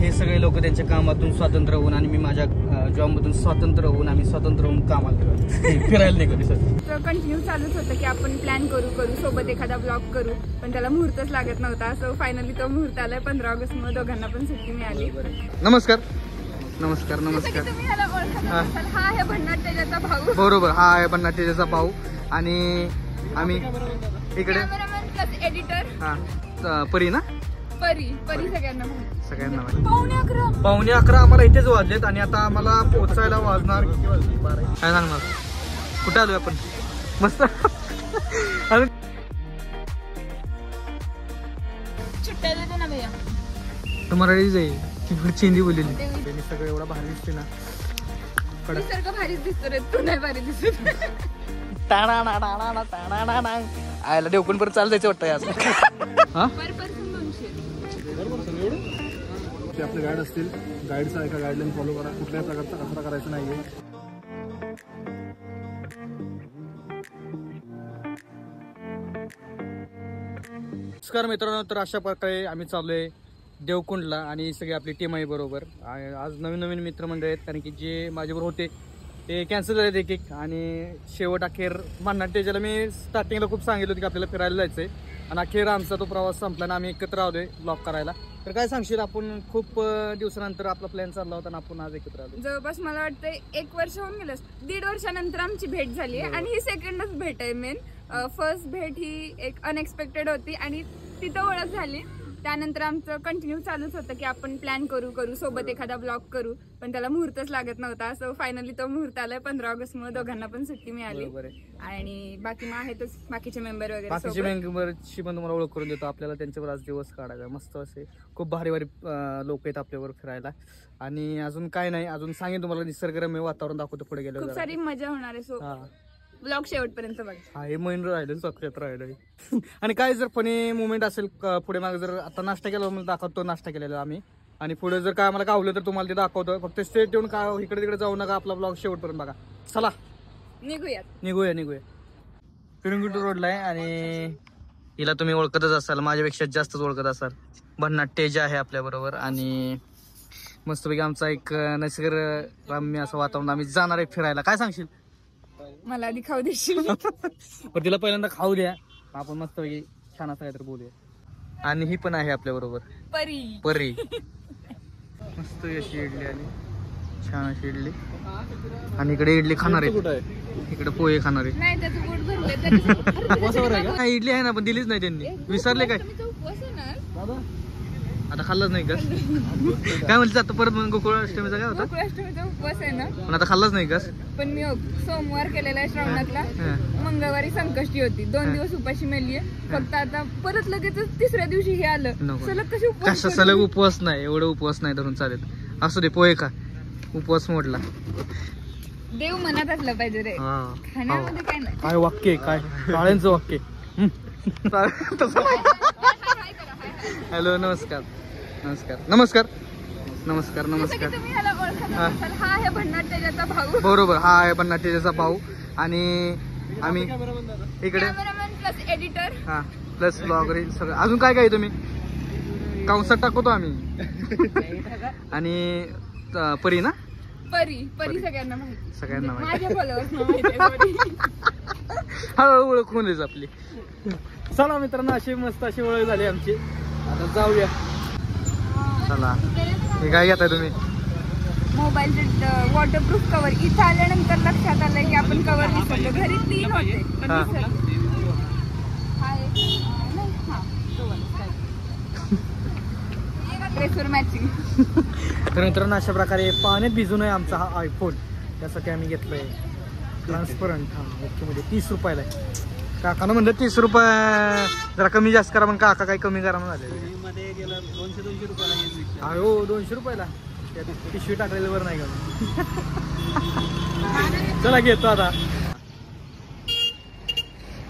हे सगळे लोक त्यांच्या कामातून स्वतंत्र होऊन आणि मी माझ्या जॉबमधून स्वतंत्र होऊन आम्ही स्वतंत्र होऊन कामाला फिरायला निघालो सर. कंटिन्यू चालूच होतं की आपण प्लॅन करू सोबत एखादा ब्लॉग करू, पण त्याला मुहूर्तच लागत नव्हता. असं फायनली तो मुहूर्त आलाय. 15 ऑगस्ट मुळे दोघांना पण सुट्टी मिळाली. नमस्कार नमस्कार नमस्कार. तुम्ही ह्याला ओळखत असाल, हा आहे भन्नाट तेजाचा भाऊ. बरोबर, हा आहे भन्नाट तेजाचा भाऊ. आणि आम्ही इकडे एडिटर हा परी ना, परी सगळ्यांना सगळ्यांना 11:15 आम्हाला इथेच वाजलेत आणि आता आम्हाला पोहोचायला वाजणार काय सांगणार. कुठे आलोय आपण? मस्त सुट्ट्या देते ना भैया. मराठी जाईल चिंदी बोललेली. सगळं एवढा भारी दिसते ना, निसर्ग भारीच दिसतो रे, तू नाही भारी दिसत. आयला देवकून परत चाल जायचं वाटतं आज. आपले गाईड असतील, गाईडचा एका गाईडलाईन फॉलो करा. कुठल्याही प्रकारचा कचरा करायचा नाहीये. नमस्कार मित्रांनो, तर अशा प्रकारे आम्ही चाललोय देवकुंडला आणि सगळी आपली टीम आहे बरोबर. आज नवीन मित्रमंडळ आहेत, कारण की जे माझ्याबरोबर होते ते कॅन्सल झालेत एक एक. आणि शेवट अखेर भन्नाट तेजाला मी स्टार्टिंगला खूप सांगितलं होतं की आपल्याला फिरायला जायचंय, आणि अखेर आमचा तो प्रवास संपला आणि आम्ही एकत्र आलोय ब्लॉग करायला. तर काय सांगशील, आपण खूप दिवसानंतर आपला प्लॅन चालला होता आणि आपण आज एकत्र आलो. जवळपास मला वाटतं 1 वर्ष होऊन गेलं, 1.5 वर्षानंतर आमची भेट झाली आहे. आणि ही सेकंडच भेट आहे. मेन फर्स्ट भेट ही एक अनएक्सपेक्टेड होती आणि तिथं ओळख झाली. त्यानंतर आमचं कंटिन्यू चालूच होतं की आपण प्लॅन करू सोबत एखादा ब्लॉग करू, पण त्याला मुहूर्तच लागत नव्हता. असं फायनली तो मुहूर्त आलाय. 15 ऑगस्ट मुळे दोघांना पण सुट्टी मिळाली. आणि बाकी मग आहेतच बाकीचे मेंबर वगैरे. बाकीचे मेंबरची पण तुम्हाला ओळख करून देतो. आपल्याला त्यांच्यावर आज दिवस काढायचा. मस्त असे खूप भारी लोक आहेत आपल्यावर फिरायला. आणि अजून काय नाही, अजून सांगेन तुम्हाला निसर्गरम्य वातावरण दाखवतो पुढे गेलं. खूप सारी मजा होणार आहे. सो ब्लॉग शेवटपर्यंत बघा. हा, हे महिना राहिलं, साक्षात राहिलं. आणि काय जर फनी मुवमेंट असेल पुढे मागे, जर आता नाश्ता केला मला दाखवतो, नाश्ता केलेला आम्ही. आणि पुढे जर काय आम्हाला गावलं तर तुम्हाला ते दाखवतो. फक्त स्ट्रेट येऊन काय इकडे तिकडे जाऊ नका, आपला ब्लॉग शेवटपर्यंत बघा. चला निघूया. पिरंगुटी रोडला आहे आणि हिला तुम्ही ओळखतच असाल, माझ्यापेक्षा जास्तच ओळखत असाल. भन्नाट तेजा आहे आपल्या बरोबर. आणि मस्तपैकी आमचा एक निसर्गरम्य असं वातावरण. आम्ही जाणार आहे फिरायला. काय सांगशील? मला आधी खाऊ देशील? पण तिला पहिल्यांदा खाऊ द्या, आपण मस्त पैकी छान असं काहीतरी बोलूया. आणि ही पण आहे आपल्या बरोबर, परी. मस्त अशी इडली आली, छान अशी इडली. आणि इकडे इडली खाणार आहे, इकडे पोहे खाणार आहे. इडली आहे ना, पण दिलीच नाही त्यांनी. विसरले काय? आता खाल्लाच नाही का? काय म्हणते आता परत गोकुळाष्टमीचा काय होता? गोकुळाष्टमीचा उपवास आहे ना, पण आता खाल्लाच नाही का? पण मी सोमवार केलेला आहे श्रावणातला. मंगळवारी संकष्टी होती, 2 दिवस उपाशी मेली आहे. फक्त आता परत लगेच 3ऱ्या दिवशी हे आलं. सलग उपवास नाही, एवढं उपवास नाही धरून चालेल. असू दे, पोहे खा, उपवास मोडला. देव मनात असलं पाहिजे रे, खाण्यामध्ये काय नाही. काय वाक्य, काय काळ्यांचं वाक्य. हॅलो, नमस्कार. तुम्ही ह्याला ओळखत असाल, हा आहे भन्नाट तेजाचा भाऊ. बरोबर, हा आहे भन्नाट तेजाचा भाऊ. आणि आम्ही इकडे प्लस एडिटर प्लस ब्लॉगर सगळं. अजून काय काय तुम्ही कंसात टाकतो आम्ही. आणि परी ना, परी सगळ्यांना माहिती. माझ्या माहिती. हळूहळू ओळख होऊन द्यायची आपली. चला मित्रांनो, अशी मस्त अशी ओळख झाली आमची. आता जाऊया. चला, हे काय घेताय तुम्ही? मोबाईलचे वॉटरप्रूफ कव्हर. इथं आल्यानंतर लक्षात आलं की आपण कव्हर विसरलो. घरी 3 होते. ड्रेसवर मॅचिंग. तर मित्रांनो, अशा प्रकारे पाण्यात भिजून आहे आमचा हा आयफोन. त्यासाठी आम्ही घेतलोय ट्रान्सपरंट. ओके, म्हणजे 30 रुपयाला आहे. काकानं म्हणलं 30 रुपये जरा कमी जास्त करा, पण काका काही कमी करा झाले. 200 रुपयाला. हो, 200 रुपयाला पिशवी टाकलेलं बरं नाही का? चला घेतो आता.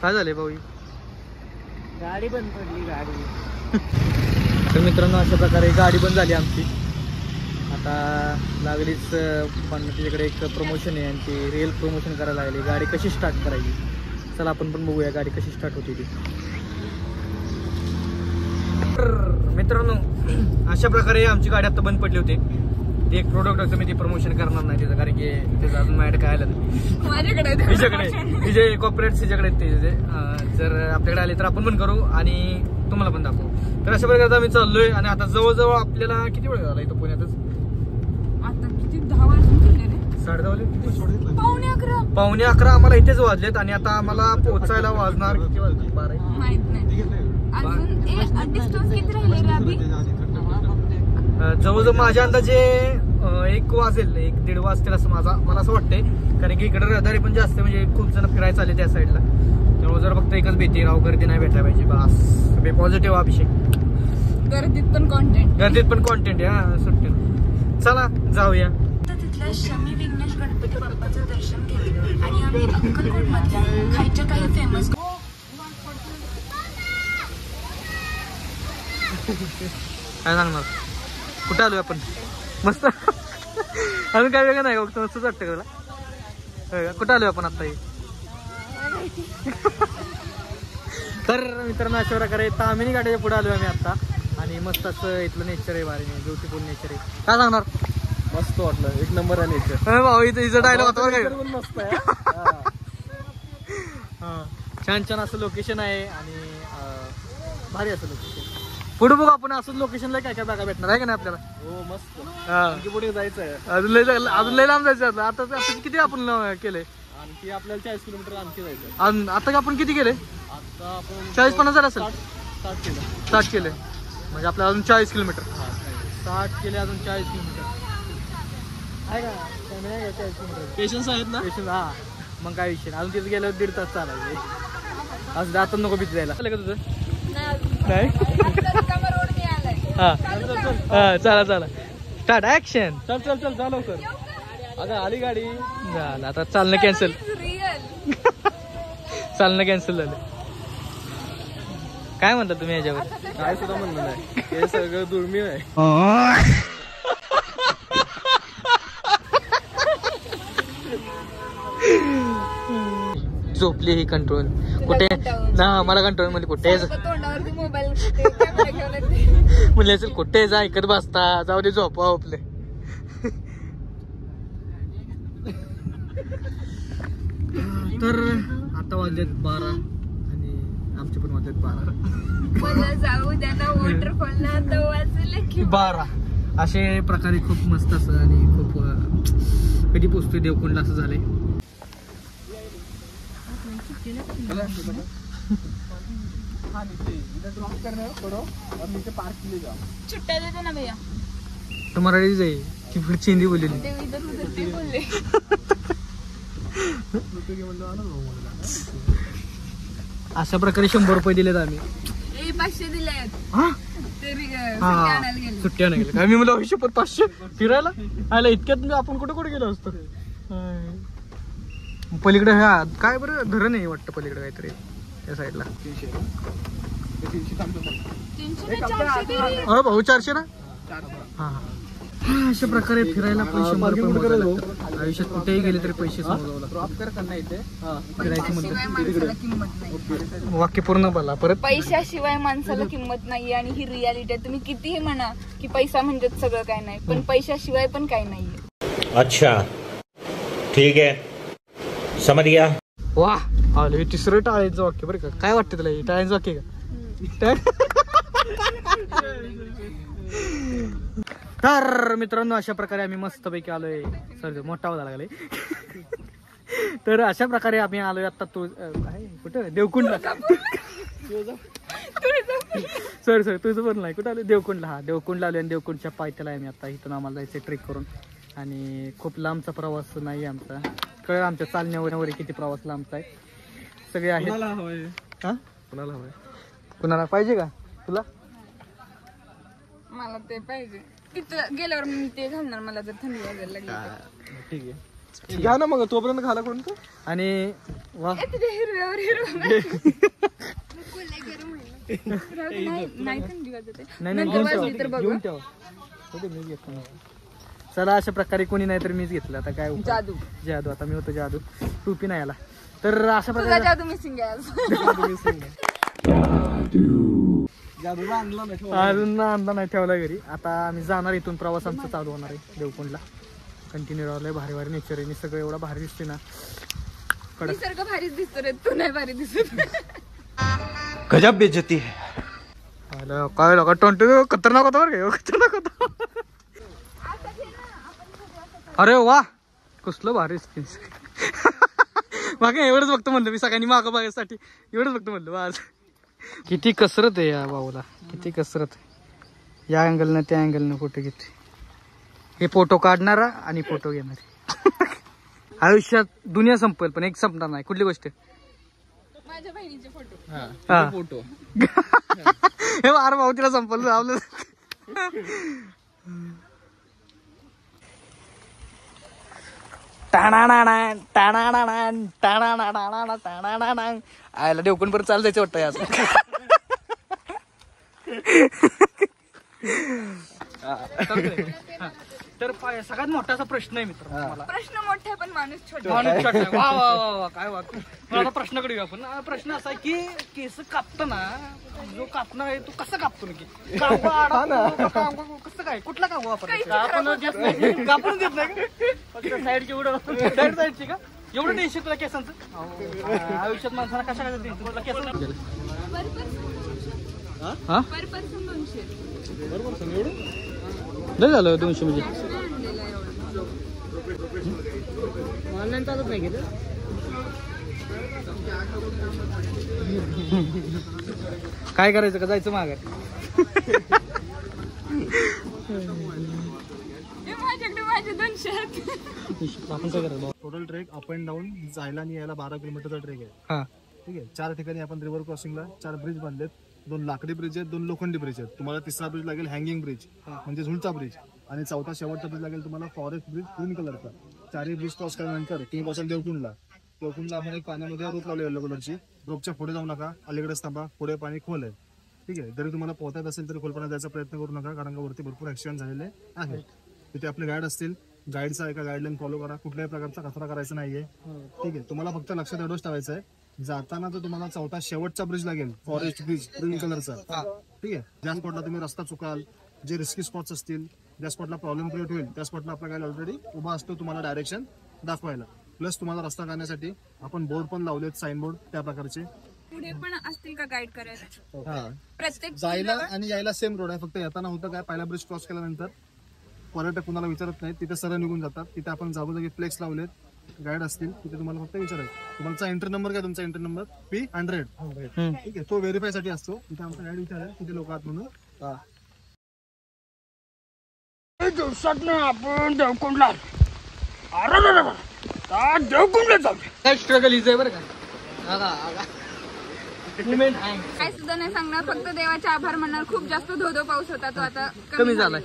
काय झाले भाऊ? गाडी बंद पडली. तर मित्रांनो, अशा प्रकारे गाडी बंद झाली आमची. आता लागलीच तिच्याकडे एक प्रमोशन आहे आणि ती रिअल प्रमोशन करायला लागली. गाडी कशी स्टार्ट करायची, चला आपण पण बघूया गाडी कशी स्टार्ट होती ती. मित्रांनो अशा प्रकारे आमची गाडी आता बंद पडली होती. ते एक प्रोडक्ट होतं, मी ते प्रमोशन करणार नाही त्याचं, कारण की त्याचं अजून माझ्याकडे काय आलं नाही. माझ्याकडे तिच्याकडे जे कॉर्पोरेट तिच्याकडे ते जर आपल्याकडे आले तर आपण पण करू आणि तुम्हाला पण दाखवू. तर अशा प्रकारे आम्ही चाललोय आणि आता जवळजवळ आपल्याला किती वेळ झाला इथं पुण्यातच? आता किती 10 वाजून गेले रे. 10:30 वाजले. पावणे 11. पावणे 11 आम्हाला इथेच वाजलेत आणि आता आम्हाला पोहोचायला वाजणार किती वाजले? 12. माहित नाही अजून. डिस्टन्स किती राहिले रे अभि? जवळजवळ माझ्या अंदाजे 1 वाजेल, 1-1.5 वाजतील असं मला असं वाटतंय, कारण की इकडे रहदारी पण जास्त, म्हणजे खूप जण फिरायला चालले त्या साईडला. त्यामुळे जर फक्त एकच भीती, राव गर्दी नाही भेटायला पाहिजे, बस. पॉझिटिव्ह अभिषेक. गर्दीत पण कॉन्टेंट आहे. हा सुट्टी. चला जाऊया. तिथल्या शमी विघ्नेश गणपती बाप्पाचं दर्शन घेतलं आणि आम्ही अक्कलकोट मधल्या खायच्या काही फेमस काय सांगणार, कुठं आलोय आपण? मस्त. अजून काय वेगळं नाही, फक्त मस्तच वाटतं तुला. कुठं आलोय आपण आता? तर मित्रांनो अशा प्रकारे तामिनी गाड्याच्या पुढे आलोय आम्ही आता आणि मस्त असं इथलं नेचर आहे, भारी ब्युटिफुल नेचर आहे. काय सांगणार? मस्त वाटलं, 1 नंबर आहे नेचर. भाऊ इथं डायलॉग होता बरं काय. मस्त आहे. छान असं लोकेशन आहे आणि भारी असं लोकेशन. पुढे बघू आपण असंच लोकेशनला काय काय बघा भेटणार आहे का नाही आपल्याला. हो मस्त. हा पुढे जायचं आहे. अजून लय लांब जायचं. आता किती आपण केलंय? आणखी आपल्याला 40 किलोमीटर आणखी जायचं. आता आपण किती केले? आता आपण 40-50 हजार असेल. 60 केलं. 60 केले म्हणजे आपल्याला अजून 40 किलोमीटर. 60 केले अजून 40 किलोमीटर आहे का? 40 किलोमीटर पेशन्स आहेत ना. पेशन्स. हा मग काय विषय नाही. अजून तिथे गेल्यावर 1.5 तास चालायचे. असं आता नको भीती जायला का तुझं? नाही. हा चला स्टार्ट ऍक्शन. चल जा लवकर. अगं आली गाडी. झालं आता चालणं कॅन्सल. चालणं कॅन्सल झालं. काय म्हणता तुम्ही याच्यावर? काय सुद्धा म्हणणं नाही, हे सगळं दुर्मिळ आहे. झोपली ही कंट्रोल कुठे ना, मला कंट्रोल म्हणजे कुठे तोंडावरती मोबाईल म्हणले असेल कुठे जा ऐकत बसता, जाऊ दे झोपा आपले. तर आता वाजलेत 12 आणि आमचे पण वाजलेत 12. मला जाऊ द्या वॉटरफॉलला आता वाचले की 12. असे प्रकारे खूप मस्त असं आणि खूप कधी पोचतोय देवकुंडला असं झालंय. छुट्ट्या देते ना भैया. तुम्हाला जाईल ती पुढची हिंदी बोललेली. ते इधर उधर ते बोलले. अशा प्रकारे 100 रुपये दिलेत आम्ही. 500 दिले आहेत. हा तरी हा आणायला गेले. सुट्ट्या नाही गेल्या. मी मला हिशोबात 500 फिरायला आला. इतक्यात आपण कुठे गेलो असतो. पलीकडे हा काय बरं धरण आहे वाटतं पलीकडे काहीतरी त्या साईडला. 300 भाऊ 400 ना. हा अशा प्रकारे फिरायला पण 100 रुपये. आयुष्यात कुठेही गेले तरी पैसे वाक्य पूर्ण बोला परत. पैशाशिवाय माणसाला किंमत नाही आणि ही रियालिटी आहे. तुम्ही कितीही म्हणा की पैसा म्हणजे सगळं काय नाही, पण पैशाशिवाय पण काही नाहीये. अच्छा ठीक आहे समज गया. वा आलं हे तिसरं टाळ्यांचं वाक्य बरं का. काय वाटतं तुला हे टाळ्यांचं वाक्य का? तर मित्रांनो अशा प्रकारे आम्ही मस्तपैकी आलोय. सर मोठा आवाज लागलाय. तर अशा प्रकारे आम्ही आलोय आता कुठं देवकुंडला. सर तुझं पण नाही कुठं आलो? देवकुंडला. हा देवकुंडला आलोय आणि देवकुंडच्या पायथ्याला आम्ही आता. इथून आम्हाला जायचं ट्रेक करून आणि खूप लांबचा प्रवास नाही आमचा. कळ आमच्या चालण्यावर किती प्रवास लांबचा आहे. सगळे आहेत. हा कुणाला हवंय? कुणाला पाहिजे का तुला? मला ते पाहिजे. तिथं गेल्यावर मी ते घालणार मला जर थंडी वाजायला लागली. ठीक आहे घ्या ना मग तोपर्यंत घाला कोणतं. आणि वा हिरव्यावर नाही थंडी वाजते. नाही घेऊन ठेवा. मी घेतो. चला अशा प्रकारे कोणी नाही तर मीच घेतलं. आता काय जादू आता मी होतो जादू. टोपी नाही आला तर अशा प्रकारे जादू मिसिंग आहे. अजून आणला नाही ठेवला घरी. आता आम्ही जाणार इथून, प्रवास आमचा चालू होणार आहे देवकुंडला. कंटिन्यू राहिलंय, भारी भारी नेचर आहे, सगळं एवढा भारी दिसते ना. निसर्ग भारीच दिसतो रे, तू नाही भारी दिसत. गजब बेइज्जती है. काय लोक टोंटू खतरनाक होता बरं का, खतरनाक होता. अरे वा कसलं भारी स्किन. मागे एवढंच बघतो म्हणलं मी, सगळ्यांनी मागं बघायसाठी एवढंच बघतो म्हणलं आज. किती कसरत आहे या भाऊला, किती कसरत. या अँगलनं त्या अँगलनं फोटो घेते. हे फोटो काढणारा आणि फोटो घेणारे. आयुष्यात दुनिया संपेल पण एक संपणार नाही. कुठली गोष्ट? माझ्या बहिणीचे फोटो. फोटो. हे अरे भाऊ तिला संपलं लावलं. आयला देवकून परत चालू जायचं वाटतं आज. तर सगळ्यात मोठा असा प्रश्न आहे मित्र मला. प्रश्न मोठा पण माणूस छोटा. माणूस छोटा आहे. वा वा वा वा काय वाट. आता प्रश्नाकडे येऊ आपण. प्रश्न असा आहे की केस कापताना जो कापणार आहे तो कसा कापतो नक्की? कसं काय, कुठला कांगवा वापरायचा? कापून देत नाही का? साईडची एवढं साईडची का एवढं टेन्शन तुला केसांचं? आयुष्यात माणसाला कशा काय तुला केसांचं? हा पर पर्सन 200. बरोबर एवढं नाही झालं 200 म्हणजे. ऑनलाईन चालत नाही घेत. काय करायचं का जायचं मागे? माझ्याकडे माझे 200 आहेत. आपण काय करायचं? Total trek up and down जायला आणि यायला 12 किलोमीटरचा ट्रेक आहे. हा ठीक आहे. 4 ठिकाणी आपण रिव्हर क्रॉसिंगला 4 ब्रिज बांधलेत. 2 लाकडी ब्रिज आहेत, 2 लोखंडी ब्रिज आहेत. तुम्हाला 3रा ब्रिज लागेल हँगिंग ब्रिज म्हणजे झुलचा ब्रिज, आणि 4था शेवटचा ब्रिज लागेल तुम्हाला फॉरेस्ट ब्रिज ग्रीन कलरचा. 4ही ब्रिज क्रॉस केल्यानंतर तुम्ही बसाल देवकुंडला. देवकुंडला आपण एक पाण्यामध्ये रोप लावले येलो कलरची. रोपच्या पुढे जाऊ नका, अलीकडेच थांबा. पुढे पाणी खोल आहे. ठीक आहे. जरी तुम्हाला पोहतायत असेल तरी खोलपणा जायचा प्रयत्न करू नका, कारण का वरती भरपूर ऍक्सिडेंट झालेले आहेत. तिथे आपले गाईड असतील, गाईडचा एका गाईडलाईन फॉलो करा. कुठल्याही प्रकारचा कचरा करायचा नाहीये. ठीक आहे. तुम्हाला फक्त लक्षात एवढंच ठेवायचं आहे, जाताना तर तुम्हाला 4था शेवटचा ब्रिज लागेल, फॉरेस्ट ब्रिज ग्रीन कलरचा. ठीक आहे. ज्या स्पॉटला तुम्ही रस्ता चुकाल, जे रिस्की स्पॉट्स असतील, ज्या स्पॉटला प्रॉब्लेम क्रिएट होईल, त्या स्पॉटला आपला गाईड ऑलरेडी उभा असतो तुम्हाला डायरेक्शन दाखवायला. प्लस तुम्हाला रस्ता काढण्यासाठी आपण बोर्ड पण लावलेत, साईन बोर्ड त्या प्रकारचे. पुढे पण असतील का गाईड करायला? हा, प्रत्येक जायला आणि यायला सेम रोड आहे. फक्त येताना होतं काय, पहिला ब्रिज क्रॉस केल्यानंतर पर्यटक कुणाला विचारत नाहीत, तिथे सरळ निघून जातात. तिथे आपण जागोजागी फ्लेक्स लावलेत, गाईड असतील, तिथे तुम्हाला फक्त विचारायचं तुमचा एंट्री नंबर काय, तुमचा एंट्री नंबर P100. ठीक आहे. तो व्हेरीफाय साठी असतो. तिथे आमचा गाईड विचारेल तिथे लोक आत म्हणून. आपण देवकुंडला देवकुंडला जाऊ. काय स्ट्रगल इज आहे बरं का. मुमेंट आहे काय सुद्धा नाही सांगणार, फक्त देवाचे आभार म्हणणार. खूप जास्त धोधो पाऊस होता, तो आता कमी झालाय.